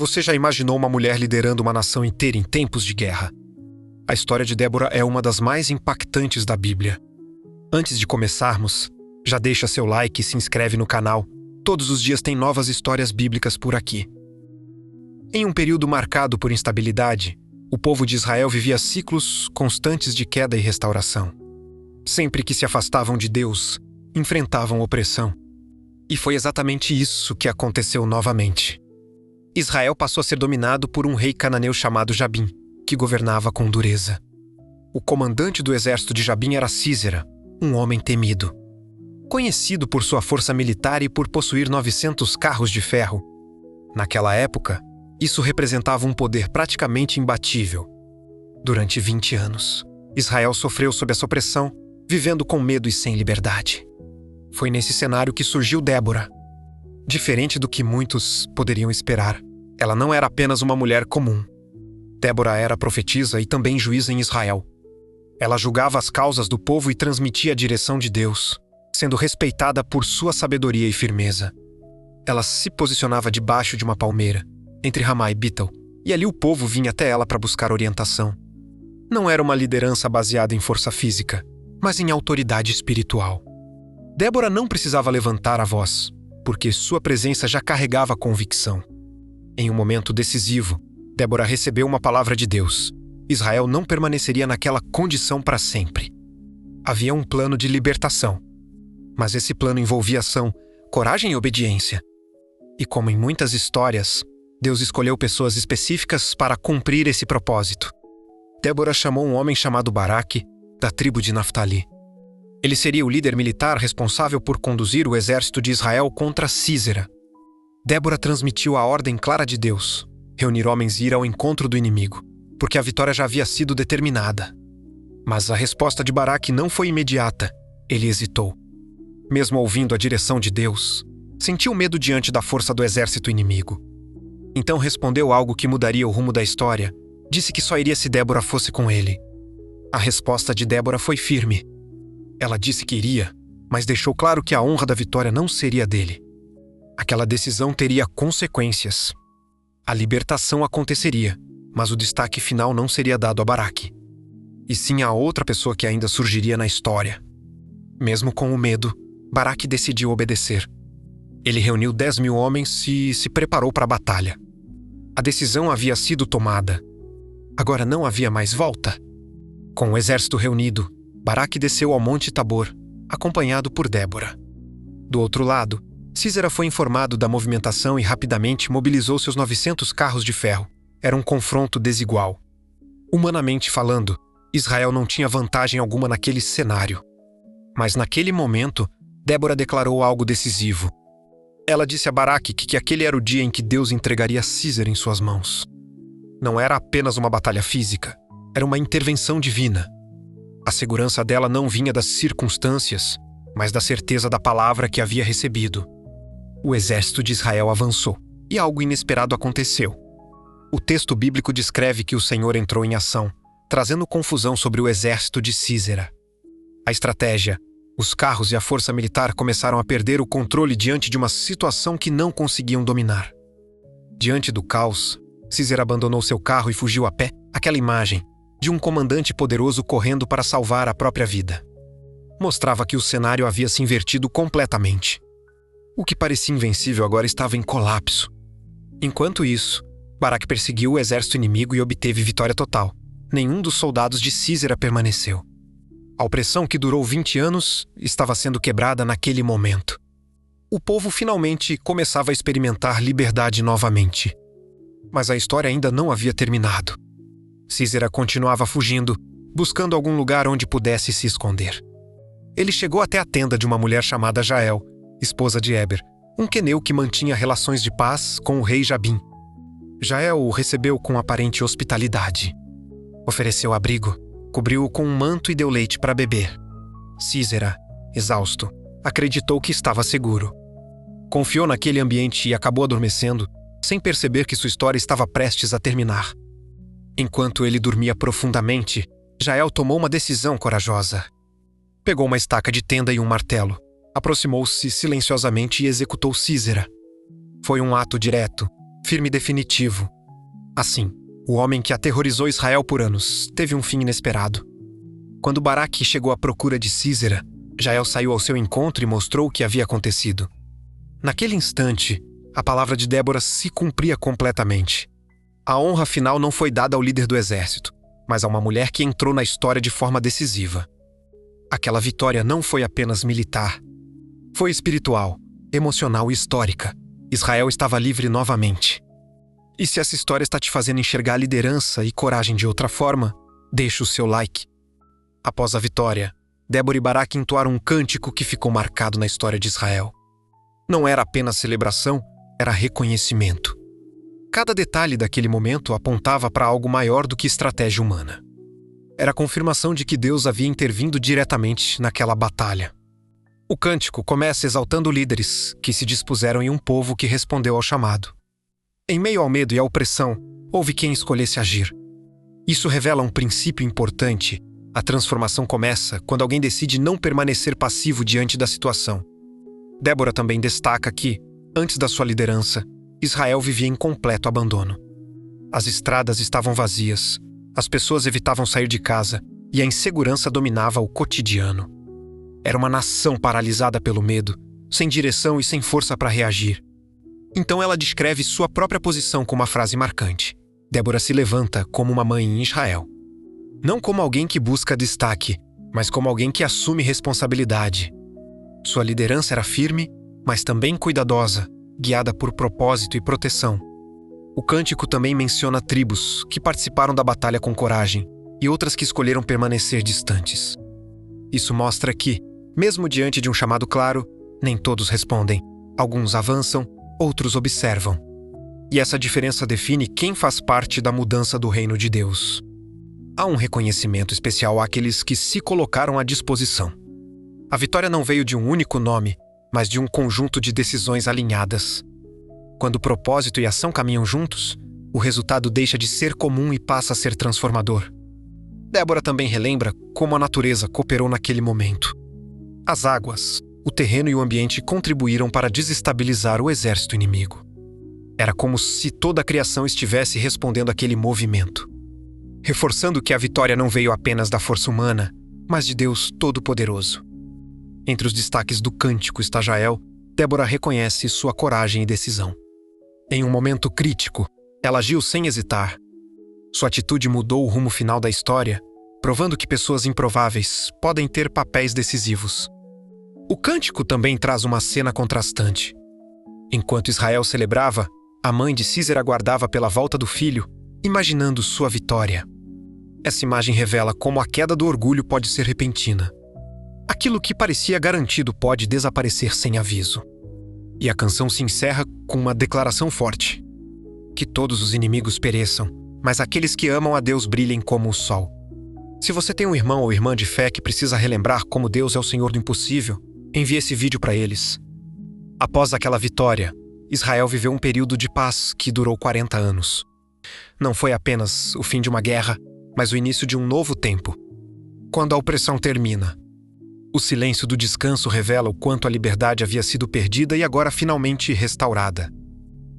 Você já imaginou uma mulher liderando uma nação inteira em tempos de guerra? A história de Débora é uma das mais impactantes da Bíblia. Antes de começarmos, já deixa seu like e se inscreve no canal. Todos os dias tem novas histórias bíblicas por aqui. Em um período marcado por instabilidade, o povo de Israel vivia ciclos constantes de queda e restauração. Sempre que se afastavam de Deus, enfrentavam opressão. E foi exatamente isso que aconteceu novamente. Israel passou a ser dominado por um rei cananeu chamado Jabim, que governava com dureza. O comandante do exército de Jabim era Sísera, um homem temido. Conhecido por sua força militar e por possuir 900 carros de ferro. Naquela época, isso representava um poder praticamente imbatível. Durante 20 anos, Israel sofreu sob essa opressão, vivendo com medo e sem liberdade. Foi nesse cenário que surgiu Débora. Diferente do que muitos poderiam esperar, ela não era apenas uma mulher comum. Débora era profetisa e também juíza em Israel. Ela julgava as causas do povo e transmitia a direção de Deus, sendo respeitada por sua sabedoria e firmeza. Ela se posicionava debaixo de uma palmeira, entre Ramá e Betel, e ali o povo vinha até ela para buscar orientação. Não era uma liderança baseada em força física, mas em autoridade espiritual. Débora não precisava levantar a voz, porque sua presença já carregava convicção. Em um momento decisivo, Débora recebeu uma palavra de Deus. Israel não permaneceria naquela condição para sempre. Havia um plano de libertação, mas esse plano envolvia ação, coragem e obediência. E como em muitas histórias, Deus escolheu pessoas específicas para cumprir esse propósito. Débora chamou um homem chamado Baraque, da tribo de Naftali. Ele seria o líder militar responsável por conduzir o exército de Israel contra Sísera. Débora transmitiu a ordem clara de Deus, reunir homens e ir ao encontro do inimigo, porque a vitória já havia sido determinada. Mas a resposta de Baraque não foi imediata. Ele hesitou. Mesmo ouvindo a direção de Deus, sentiu medo diante da força do exército inimigo. Então respondeu algo que mudaria o rumo da história. Disse que só iria se Débora fosse com ele. A resposta de Débora foi firme. Ela disse que iria, mas deixou claro que a honra da vitória não seria dele. Aquela decisão teria consequências. A libertação aconteceria, mas o destaque final não seria dado a Baraque, e sim a outra pessoa que ainda surgiria na história. Mesmo com o medo, Baraque decidiu obedecer. Ele reuniu 10.000 homens e se preparou para a batalha. A decisão havia sido tomada. Agora não havia mais volta. Com o exército reunido, Baraque desceu ao Monte Tabor, acompanhado por Débora. Do outro lado, Sísera foi informado da movimentação e rapidamente mobilizou seus 900 carros de ferro. Era um confronto desigual. Humanamente falando, Israel não tinha vantagem alguma naquele cenário. Mas naquele momento, Débora declarou algo decisivo. Ela disse a Baraque que aquele era o dia em que Deus entregaria Sísera em suas mãos. Não era apenas uma batalha física, era uma intervenção divina. A segurança dela não vinha das circunstâncias, mas da certeza da palavra que havia recebido. O exército de Israel avançou, e algo inesperado aconteceu. O texto bíblico descreve que o Senhor entrou em ação, trazendo confusão sobre o exército de Sísera. A estratégia, os carros e a força militar começaram a perder o controle diante de uma situação que não conseguiam dominar. Diante do caos, Sísera abandonou seu carro e fugiu a pé. Aquela imagem de um comandante poderoso correndo para salvar a própria vida mostrava que o cenário havia se invertido completamente. O que parecia invencível agora estava em colapso. Enquanto isso, Baraque perseguiu o exército inimigo e obteve vitória total. Nenhum dos soldados de Sísera permaneceu. A opressão que durou 20 anos estava sendo quebrada naquele momento. O povo finalmente começava a experimentar liberdade novamente. Mas a história ainda não havia terminado. Sísera continuava fugindo, buscando algum lugar onde pudesse se esconder. Ele chegou até a tenda de uma mulher chamada Jael, esposa de Eber, um queneu que mantinha relações de paz com o rei Jabim. Jael o recebeu com aparente hospitalidade. Ofereceu abrigo, cobriu-o com um manto e deu leite para beber. Sísera, exausto, acreditou que estava seguro. Confiou naquele ambiente e acabou adormecendo, sem perceber que sua história estava prestes a terminar. Enquanto ele dormia profundamente, Jael tomou uma decisão corajosa. Pegou uma estaca de tenda e um martelo, aproximou-se silenciosamente e executou Sísera. Foi um ato direto, firme e definitivo. Assim, o homem que aterrorizou Israel por anos teve um fim inesperado. Quando Baraque chegou à procura de Sísera, Jael saiu ao seu encontro e mostrou o que havia acontecido. Naquele instante, a palavra de Débora se cumpria completamente. A honra final não foi dada ao líder do exército, mas a uma mulher que entrou na história de forma decisiva. Aquela vitória não foi apenas militar. Foi espiritual, emocional e histórica. Israel estava livre novamente. E se essa história está te fazendo enxergar a liderança e coragem de outra forma, deixe o seu like. Após a vitória, Débora e Baraque entoaram um cântico que ficou marcado na história de Israel. Não era apenas celebração, era reconhecimento. Cada detalhe daquele momento apontava para algo maior do que estratégia humana. Era a confirmação de que Deus havia intervindo diretamente naquela batalha. O cântico começa exaltando líderes que se dispuseram em um povo que respondeu ao chamado. Em meio ao medo e à opressão, houve quem escolhesse agir. Isso revela um princípio importante. A transformação começa quando alguém decide não permanecer passivo diante da situação. Débora também destaca que, antes da sua liderança, Israel vivia em completo abandono. As estradas estavam vazias, as pessoas evitavam sair de casa e a insegurança dominava o cotidiano. Era uma nação paralisada pelo medo, sem direção e sem força para reagir. Então ela descreve sua própria posição com uma frase marcante. Débora se levanta como uma mãe em Israel. Não como alguém que busca destaque, mas como alguém que assume responsabilidade. Sua liderança era firme, mas também cuidadosa, guiada por propósito e proteção. O cântico também menciona tribos que participaram da batalha com coragem e outras que escolheram permanecer distantes. Isso mostra que, mesmo diante de um chamado claro, nem todos respondem. Alguns avançam, outros observam. E essa diferença define quem faz parte da mudança do reino de Deus. Há um reconhecimento especial àqueles que se colocaram à disposição. A vitória não veio de um único nome, mas de um conjunto de decisões alinhadas. Quando propósito e ação caminham juntos, o resultado deixa de ser comum e passa a ser transformador. Débora também relembra como a natureza cooperou naquele momento. As águas, o terreno e o ambiente contribuíram para desestabilizar o exército inimigo. Era como se toda a criação estivesse respondendo àquele movimento, reforçando que a vitória não veio apenas da força humana, mas de Deus Todo-Poderoso. Entre os destaques do cântico está Jael. Débora reconhece sua coragem e decisão. Em um momento crítico, ela agiu sem hesitar. Sua atitude mudou o rumo final da história, provando que pessoas improváveis podem ter papéis decisivos. O cântico também traz uma cena contrastante. Enquanto Israel celebrava, a mãe de Sísera aguardava pela volta do filho, imaginando sua vitória. Essa imagem revela como a queda do orgulho pode ser repentina. Aquilo que parecia garantido pode desaparecer sem aviso. E a canção se encerra com uma declaração forte: que todos os inimigos pereçam, mas aqueles que amam a Deus brilhem como o sol. Se você tem um irmão ou irmã de fé que precisa relembrar como Deus é o Senhor do impossível, envie esse vídeo para eles. Após aquela vitória, Israel viveu um período de paz que durou 40 anos. Não foi apenas o fim de uma guerra, mas o início de um novo tempo. Quando a opressão termina, o silêncio do descanso revela o quanto a liberdade havia sido perdida e agora finalmente restaurada.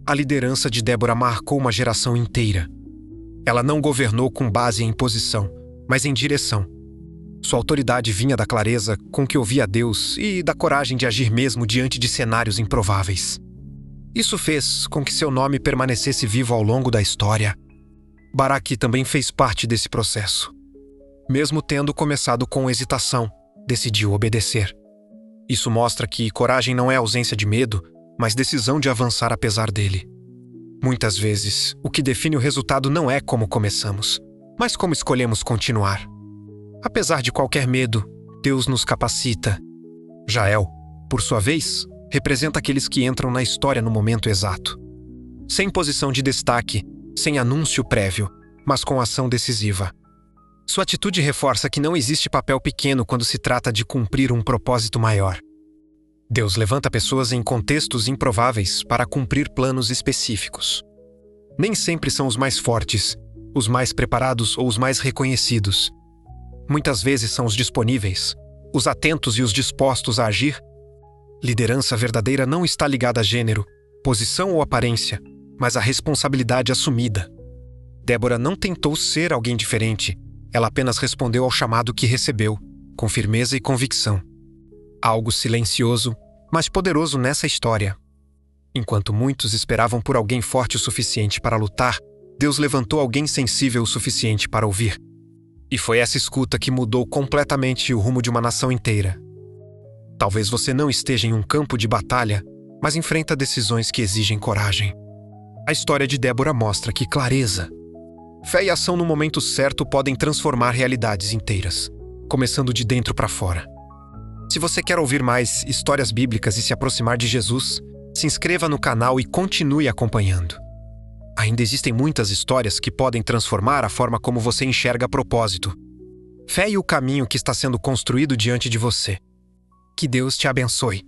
A liderança de Débora marcou uma geração inteira. Ela não governou com base em posição, mas em direção. Sua autoridade vinha da clareza com que ouvia Deus e da coragem de agir mesmo diante de cenários improváveis. Isso fez com que seu nome permanecesse vivo ao longo da história. Baraque também fez parte desse processo. Mesmo tendo começado com hesitação, decidiu obedecer. Isso mostra que coragem não é ausência de medo, mas decisão de avançar apesar dele. Muitas vezes, o que define o resultado não é como começamos, mas como escolhemos continuar. Apesar de qualquer medo, Deus nos capacita. Jael, por sua vez, representa aqueles que entram na história no momento exato. Sem posição de destaque, sem anúncio prévio, mas com ação decisiva. Sua atitude reforça que não existe papel pequeno quando se trata de cumprir um propósito maior. Deus levanta pessoas em contextos improváveis para cumprir planos específicos. Nem sempre são os mais fortes, os mais preparados ou os mais reconhecidos. Muitas vezes são os disponíveis, os atentos e os dispostos a agir. Liderança verdadeira não está ligada a gênero, posição ou aparência, mas a responsabilidade assumida. Débora não tentou ser alguém diferente, ela apenas respondeu ao chamado que recebeu, com firmeza e convicção. Há algo silencioso, mas poderoso nessa história. Enquanto muitos esperavam por alguém forte o suficiente para lutar, Deus levantou alguém sensível o suficiente para ouvir. E foi essa escuta que mudou completamente o rumo de uma nação inteira. Talvez você não esteja em um campo de batalha, mas enfrenta decisões que exigem coragem. A história de Débora mostra que clareza, fé e ação no momento certo podem transformar realidades inteiras, começando de dentro para fora. Se você quer ouvir mais histórias bíblicas e se aproximar de Jesus, se inscreva no canal e continue acompanhando. Ainda existem muitas histórias que podem transformar a forma como você enxerga propósito. Fé e o caminho que está sendo construído diante de você. Que Deus te abençoe.